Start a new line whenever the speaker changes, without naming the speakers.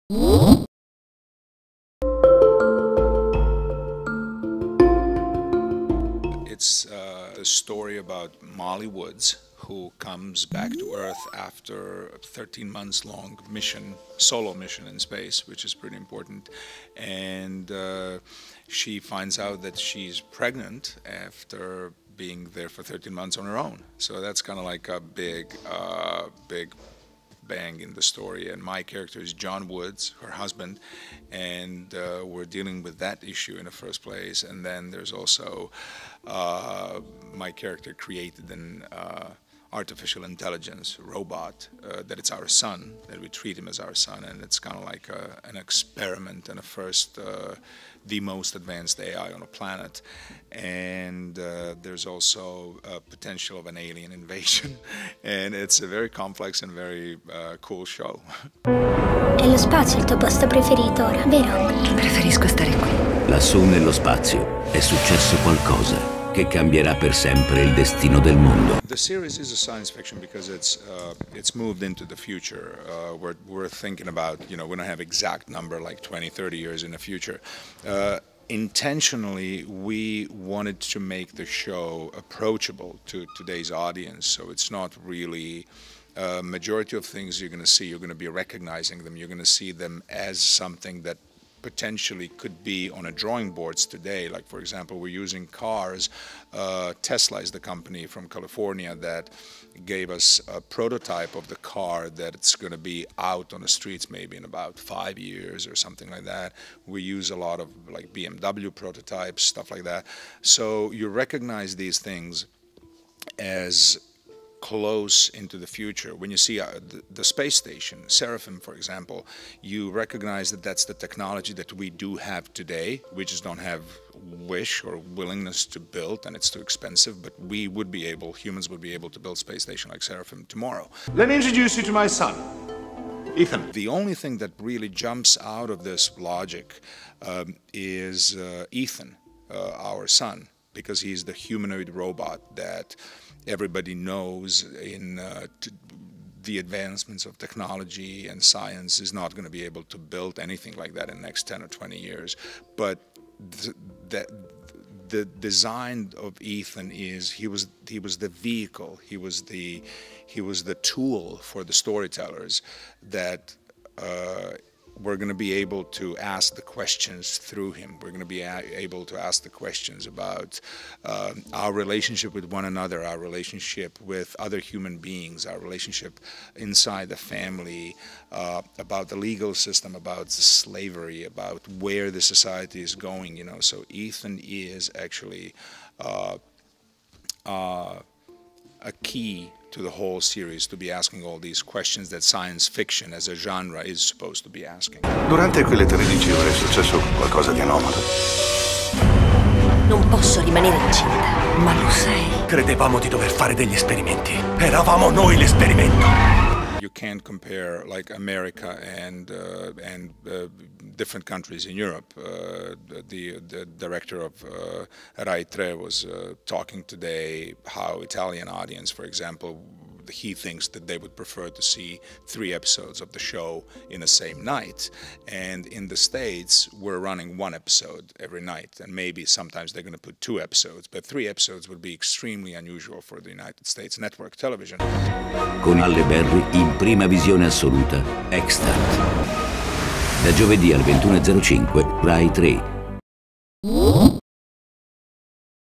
It's a story about Molly Woods, who comes back to Earth after a 13 months long mission, solo mission in space, which is pretty important. And she finds out that she's pregnant after being there for 13 months on her own. So that's kind of like a big bang in the story. And my character is John Woods, her husband, and we're dealing with that issue in the first place. And then there's also my character created an artificial intelligence robot that it's our son, that we treat him as our son, and it's kind of like an experiment and a first, the most advanced AI on the planet. And there's also a potential of an alien invasion, and it's a very complex and very cool show.
E lo spazio è il tuo posto preferito ora, vero?
Preferisco stare qui.
Lassù nello spazio è successo qualcosa che cambierà per sempre il destino del mondo.
The series is a science fiction because it's moved into the future. We're thinking about, you know, we don't have exact number like 20, 30 years in the future. Intentionally, we wanted to make the show approachable to today's audience, so it's not really majority of things you're going to see, you're going to be recognizing them, you're going to see them as something that potentially could be on a drawing boards today. Like, for example, we're using cars. Tesla is the company from California that gave us a prototype of the car that it's going to be out on the streets maybe in about 5 years or something like that. We use a lot of like BMW prototypes, stuff like that. So you recognize these things as close into the future. When you see the space station, Seraphim, for example, you recognize that that's the technology that we do have today. We just don't have wish or willingness to build, and it's too expensive, but we would be able, humans would be able to build a space station like Seraphim tomorrow.
Let me introduce you to my son, Ethan.
The only thing that really jumps out of this logic is Ethan, our son, because he's the humanoid robot that everybody knows in the advancements of technology and science is not going to be able to build anything like that in the next 10 or 20 years. But the design of Ethan is he was the vehicle, he was the tool for the storytellers that we're going to be able to ask the questions through him. We're going to be able to ask the questions about our relationship with one another, our relationship with other human beings, our relationship inside the family, about the legal system, about slavery, about where the society is going, you know. So Ethan is actually a key to the whole series, to be asking all these questions that science fiction as a genre is supposed to be asking.
Durante quelle 13 ore è successo qualcosa di anomalo.
Non posso rimanere incinta, ma lo sei.
Credevamo di dover fare degli esperimenti. Eravamo noi l'esperimento.
You can't compare like America and different countries in Europe. The director of Rai 3 was talking today how Italian audience, for example, he thinks that they would prefer to see 3 episodes of the show in the same night. And in the States, we're running 1 episode every night, and maybe sometimes they're going to put 2 episodes, but 3 episodes would be extremely unusual for the United States network television.
Con Halle Berry in prima visione assoluta, Extant. Da giovedì alle 21:05, Rai 3.